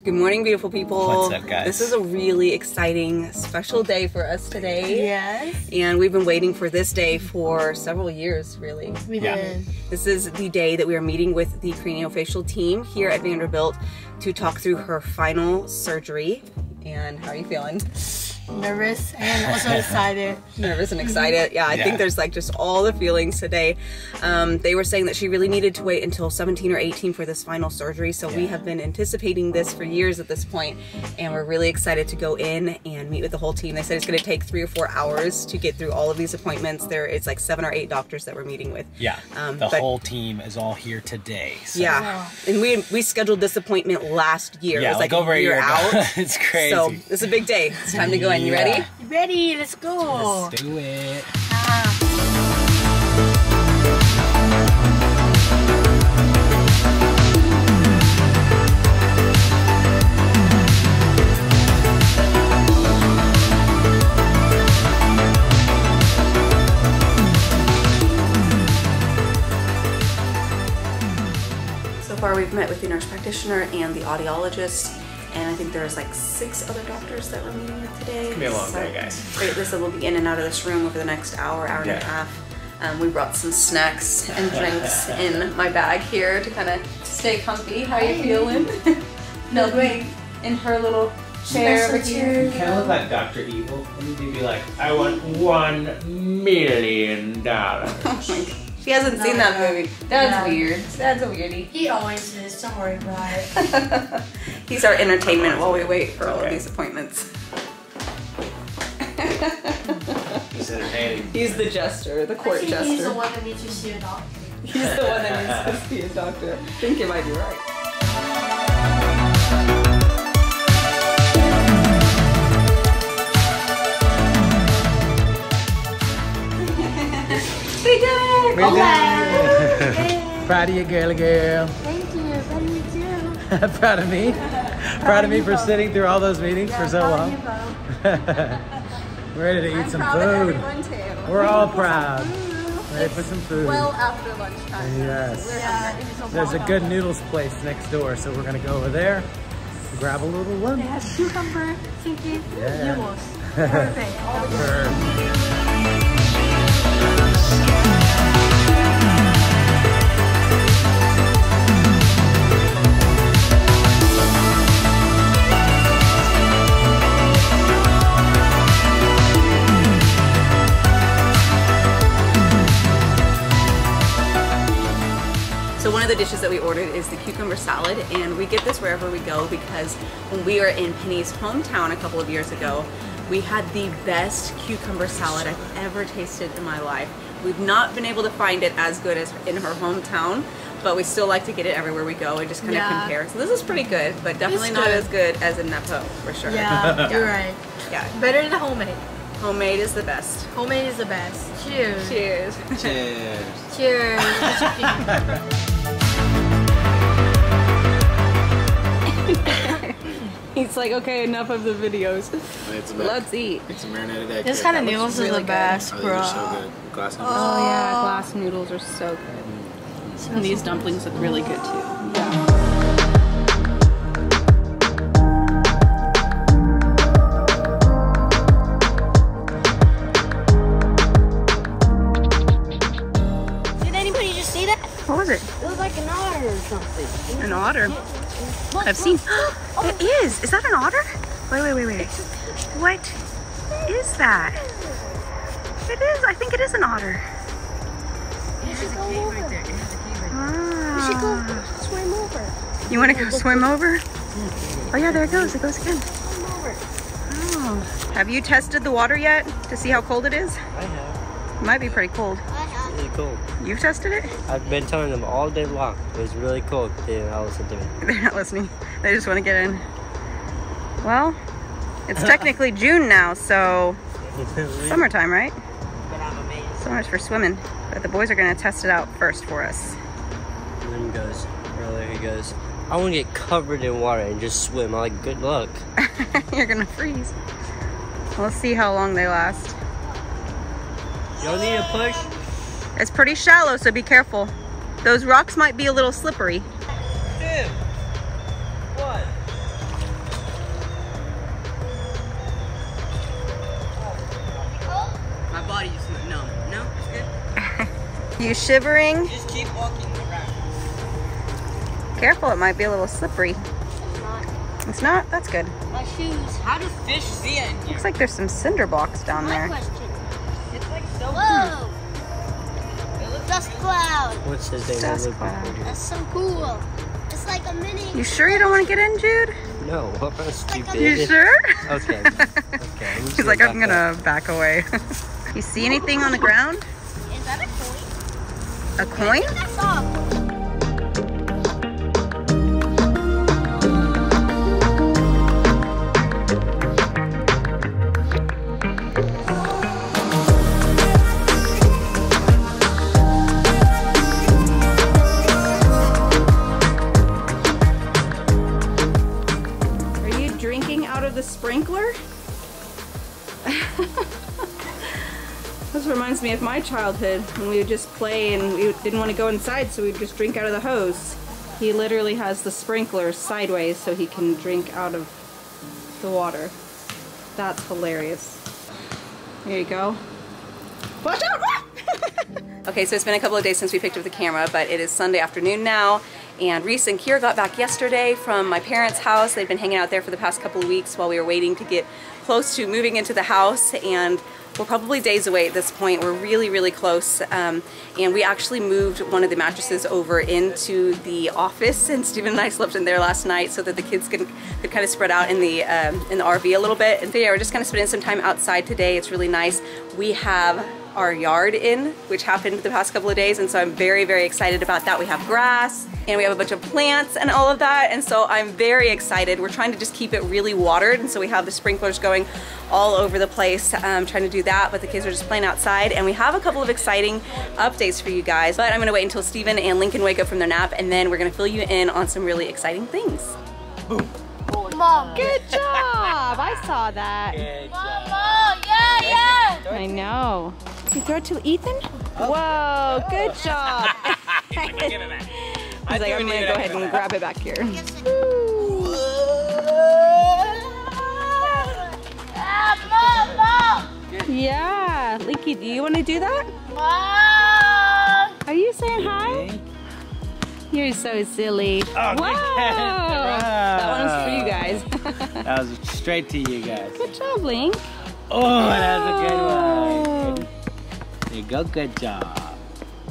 Good morning, beautiful people. What's up, guys? This is a really exciting, special day for us today. Yes. And we've been waiting for this day for several years, really. We did. This is the day that we are meeting with the craniofacial team here at Vanderbilt to talk through her final surgery. And how are you feeling? Nervous and also excited. Nervous and excited. Yeah, I think there's like just all the feelings today. They were saying that she really needed to wait until 17 or 18 for this final surgery. So we have been anticipating this for years at this point, and we're really excited to go in and meet with the whole team. They said it's going to take 3 or 4 hours to get through all of these appointments. It's like 7 or 8 doctors that we're meeting with. Yeah, the whole team is all here today. So. Yeah, and we scheduled this appointment last year. Yeah, it was like over a year out. It's crazy. So it's a big day. It's time to go in. You ready? Ready, let's go. Let's do it. So far we've met with the nurse practitioner and the audiologist. And I think there's like 6 other doctors that we're meeting with today. It's gonna be a long day, guys. Great, listen, we'll be in and out of this room over the next hour and a half. We brought some snacks and drinks in my bag here to kind of stay comfy. How are you feeling? Penelope in her little chair over here. You kind of look like Dr. Evil. And you'd be like, I want $1 million. Oh my God. She hasn't seen that movie. That's weird. That's a weirdie. He always is, don't worry about it. He's our entertainment while we wait for all of these appointments. He's entertaining. He's the jester, the court jester. He's the one that needs to see a doctor. He's the one that needs to see a doctor. I think you might be right. We did it! We did it! Proud of you, girly girl. Thank you, proud of you too. Proud of me? Proud of me for sitting through all those meetings for so long? We're ready to eat some food. We're all proud. Ready for some food. Well after lunchtime. Yes. There's a good noodles place next door, so we're gonna go over there, grab a little lunch. They have cucumber, thinking, noodles. Perfect. Perfect. So one of the dishes that we ordered is the cucumber salad, and we get this wherever we go because when we were in Penny's hometown a couple of years ago, we had the best cucumber salad I've ever tasted in my life. We've not been able to find it as good as in her hometown, but we still like to get it everywhere we go and just kind of compare. So this is pretty good, but definitely not as good as in Napo, for sure. Yeah, you're right. Yeah. Better than homemade. Homemade is the best. Homemade is the best. Cheers. Cheers. Cheers. Cheers. He's like, okay, enough of the videos. Let's eat. It's a marinated egg. This kind of noodles is the best, Oh, bro. they're so good. Glass noodles. Oh yeah, glass noodles are so good. And these dumplings look really good too. Did anybody just see that? What was it? It was like an otter or something. An otter? I've seen. It is. Is that an otter? Wait. What is that? It is. I think it is an otter. You should go over. Ah. You should go swim over. You want to go swim over? Oh yeah, there it goes. It goes again. Swim over. Oh. Have you tested the water yet to see how cold it is? I have. It might be pretty cold. I have. Really cold. You've tested it? I've been telling them all day long. It was really cold. They didn't listen to me. They're not listening. They just want to get in. Well, it's technically June now, so summertime, right? But I'm amazed. So much for swimming. But the boys are going to test it out first for us. And then he goes, earlier he goes, I want to get covered in water and just swim. I'm like, good luck. You're going to freeze. We'll see how long they last. Y'all need a push? It's pretty shallow, so be careful. Those rocks might be a little slippery. 2, 1. You shivering? Just keep walking around. Careful, it might be a little slippery. It's not? That's good. My shoes. How do fish see in here? Looks like there's some cinder blocks down My there. question. It's like so Whoa! Dust cloud. What's his name? Dust cloud. That's so cool. It's like a mini. You sure you don't want to get in, Jude? No, what about stupid? You sure? Okay. Okay. He's like, I'm gonna back away. You see anything on the ground? Is that a coin? A coin? I saw a coin. Are you drinking out of the sprinkler? This reminds me of my childhood when we would just play and we didn't want to go inside, so we'd just drink out of the hose. He literally has the sprinkler sideways so he can drink out of the water. That's hilarious. There you go. Watch out! Okay, so it's been a couple of days since we picked up the camera, but it is Sunday afternoon now, and Reese and Kier got back yesterday from my parents' house. They've been hanging out there for the past couple of weeks while we were waiting to get close to moving into the house, and we're probably days away at this point. We're really, really close, and we actually moved one of the mattresses over into the office, and Steven and I slept in there last night so that the kids could kind of spread out in the RV a little bit. And so yeah, we're just kind of spending some time outside today. It's really nice. We have our yard in, which happened the past couple of days, and so I'm very, very excited about that. We have grass and we have a bunch of plants and all of that, and so I'm very excited. We're trying to just keep it really watered, and so we have the sprinklers going all over the place, trying to do that, but the kids are just playing outside, and we have a couple of exciting updates for you guys, but I'm gonna wait until Steven and Lincoln wake up from their nap, and then we're gonna fill you in on some really exciting things. Boom. Mom. Good job! I saw that. Good job. Mom, yeah. I know. You throw it to Ethan? Whoa, good job. He's like, I'm gonna go ahead and grab it back here. Mom. Yeah, Linky, do you want to do that? Mom. Are you saying hi? You're so silly. Oh, Whoa! That one's for you guys. That was straight to you guys. Good job, Link. Oh, that was a good one. There you go, good job.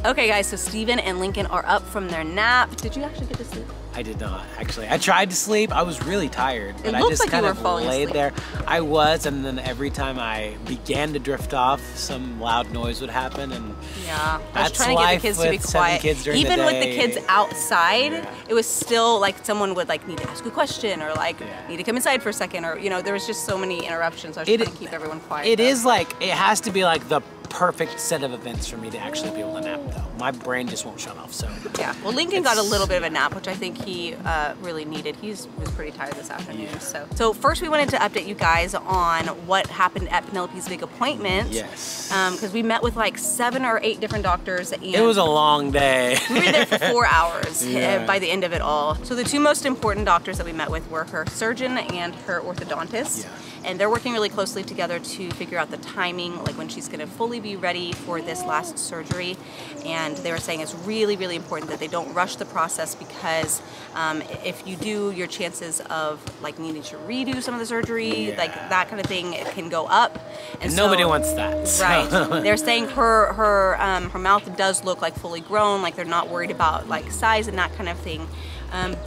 Okay guys, so Steven and Lincoln are up from their nap. Did you actually get to sleep? I did not, actually. I tried to sleep. I was really tired, but I looked just like you kind were of falling laid asleep. there. I was, and then every time I began to drift off, some loud noise would happen, and Yeah, I was that's trying to get the life kids to be with 7 quiet. kids during Even the with the day. kids outside, Yeah. it was still like someone would like need to ask a question or like Yeah. need to come inside for a second, or you know, there was just so many interruptions. I was trying to keep everyone quiet. It though. is like, it has to be like the perfect set of events for me to actually be able to nap, though. My brain just won't shut off, so. Yeah, well, Lincoln got a little bit of a nap, which I think he really needed. He was pretty tired this afternoon. Yeah. So first we wanted to update you guys on what happened at Penelope's big appointment. Yes. Because we met with like 7 or 8 different doctors. And It was a long day. we were there for 4 hours Yeah. by the end of it all. So the 2 most important doctors that we met with were her surgeon and her orthodontist. Yeah. And they're working really closely together to figure out the timing, like when she's gonna fully be ready for this last surgery. And they were saying it's really, really important that they don't rush the process, because if you do, your chances of like needing to redo some of the surgery, like that kind of thing, it can go up. And nobody wants that. So. Right. They're saying her mouth does look like fully grown, like they're not worried about like size and that kind of thing.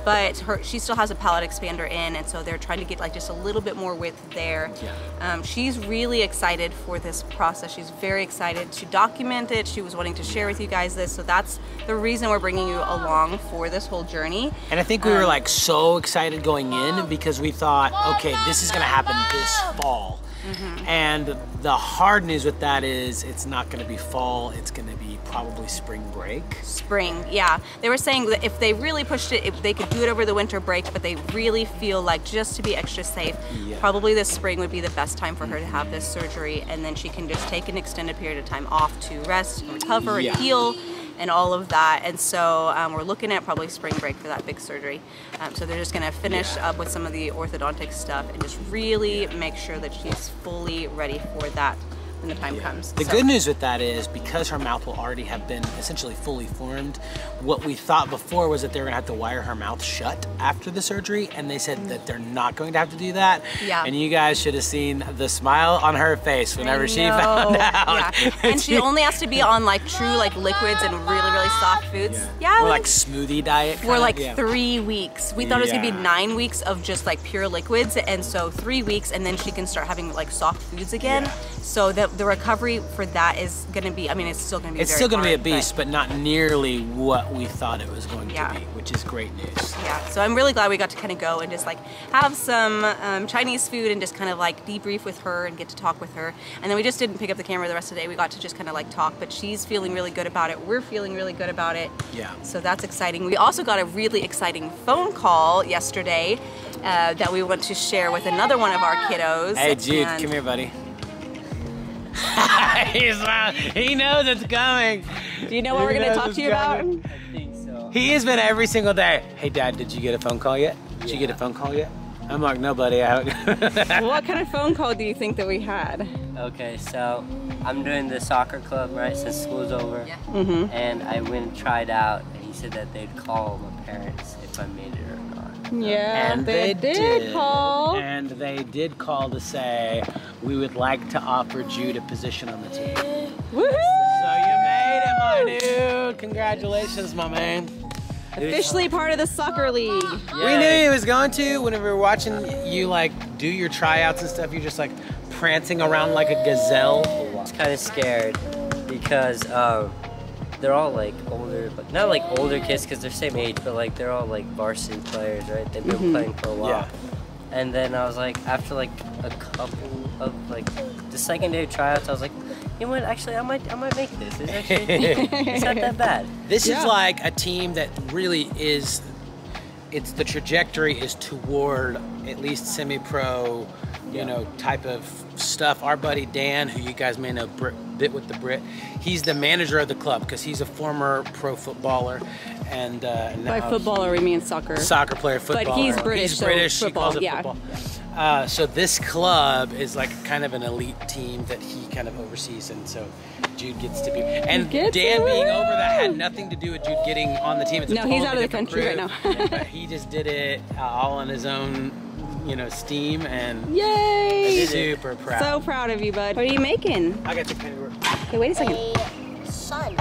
But she still has a palate expander in, and so they're trying to get like just a little bit more width there. Yeah. She's really excited for this process. She's very excited to document it. She was wanting to share with you guys this, so that's the reason we're bringing you along for this whole journey. And I think we were like so excited going in because we thought, okay, this is gonna happen this fall. And the hard news with that is it's not gonna be fall, it's gonna be probably spring break. Spring, yeah. They were saying that if they really pushed it, if they could do it over the winter break, but they really feel like just to be extra safe, probably this spring would be the best time for her to have this surgery, and then she can just take an extended period of time off to rest and recover and heal and all of that. And so we're looking at probably spring break for that big surgery. So they're just gonna finish up with some of the orthodontic stuff and just really make sure that she's fully ready for that when the time comes. The good news with that is because her mouth will already have been essentially fully formed, what we thought before was that they were gonna have to wire her mouth shut after the surgery, and they said that they're not going to have to do that. Yeah. And you guys should have seen the smile on her face whenever she found out. Yeah. And she only has to be on like true like liquids and really, really soft foods. Yeah. Or like smoothie diet. For like 3 weeks. We thought it was gonna be 9 weeks of just like pure liquids, and so 3 weeks, and then she can start having like soft foods again. Yeah. So the recovery for that is gonna be, I mean, it's still gonna be very gonna be a hard, beast, but not nearly what we thought it was going to be, which is great news. Yeah, so I'm really glad we got to kind of go and just like have some Chinese food and just kind of like debrief with her and get to talk with her. And then we just didn't pick up the camera the rest of the day. We got to just kind of like talk, but she's feeling really good about it. We're feeling really good about it. Yeah. So that's exciting. We also got a really exciting phone call yesterday that we want to share with another one of our kiddos. Hey Jude, come here, buddy. He knows it's coming. Do you know what we're going to talk to you about? I think so. He has been every single day. Hey Dad, did you get a phone call yet? Did you get a phone call yet? I'm like, no buddy, I haven't. What kind of phone call do you think that we had? Okay, so I'm doing the soccer club, right, since school's over. Yeah. And I went and tried out, and he said that they'd call my parents if I made it or not. Yeah, And they did call. And they did call to say, we would like to offer Jude a position on the team. Woohoo! So you made it, my dude. Congratulations, my man. Officially part of the soccer league. We knew he was going to. Whenever we were watching you like do your tryouts and stuff, you're just like prancing around like a gazelle. I was kind of scared because they're all like older, but not like older kids because they're same age, but like they're all like varsity players, right? They've been playing for a while. Yeah. And then I was like, after like a couple of like the second day of tryouts, I was like, you know what? Actually, I might make this. It's actually it's not that bad. This is like a team that really is. It's the trajectory is toward at least semi-pro, you know, type of stuff. Our buddy Dan, who you guys may know bit with the Brit, he's the manager of the club because he's a former pro footballer, and By footballer, we mean soccer. Soccer player, footballer. But he's British, He's so British. football, He calls it football. So this club is like kind of an elite team that he kind of oversees, and so Jude gets to be. And Dan being over that had nothing to do with Jude getting on the team. It's No, he's out of the country right now. But he just did it all on his own, you know, steam, and Yay! super proud. So proud of you, bud. What are you making? I got your penny work. Okay, wait a second. A sun.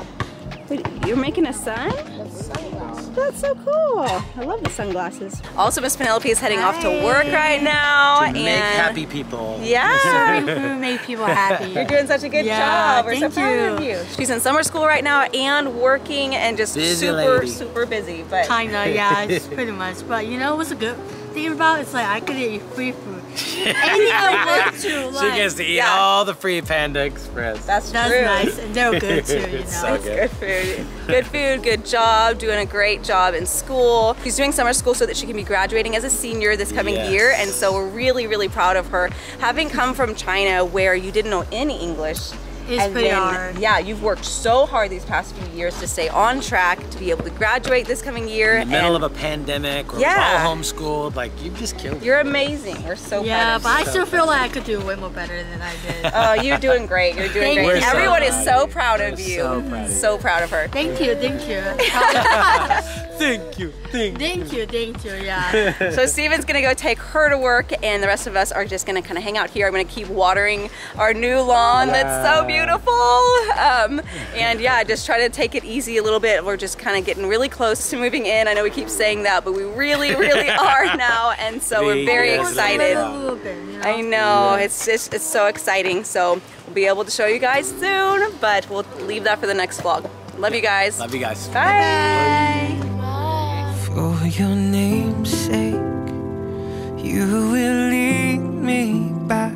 Wait, you're making a sun? Sunglasses. That's so cool. I love the sunglasses. Also, Miss Penelope is heading off to work right now. To make happy people. Yeah. We make people happy. You're doing such a good job. We're so thank proud of you. She's in summer school right now and working and just Busy super, lady. super busy. But Kinda, yeah, it's pretty much. But you know what's a good thing about it? It's like I could eat free food. Anything I want to. She Like, gets to eat all the free Panda Express. that's that's true. nice, and they're good too. You know. It's so Good food. Good food, good job, doing a great job in school. She's doing summer school so that she can be graduating as a senior this coming year, and so we're really, really proud of her. Having come from China where you didn't know any English, It's pretty hard. Yeah, you've worked so hard these past few years to stay on track, to be able to graduate this coming year. In the middle of a pandemic, where Yeah. we're all homeschooled, like you've just killed it. You're amazing. We're so Yeah, proud of but you. I still feel like I could do way more better than I did. Oh, you're doing great. You're doing Thank great. you. Everyone is so We're proud of you. so proud of you. So proud of her. Thank you, thank you. Thank you. Thank you, yeah. So Steven's gonna go take her to work, and the rest of us are just gonna kind of hang out here. I'm gonna keep watering our new lawn that's so beautiful. And yeah, just try to take it easy a little bit. We're just kind of getting really close to moving in. I know we keep saying that, but we really, really are now, and so we're very Yes. excited. A little bit, you know? I know, it's so exciting. So we'll be able to show you guys soon, but we'll leave that for the next vlog. Love you guys. Love you guys. Bye. For your name's sake, you will lead me back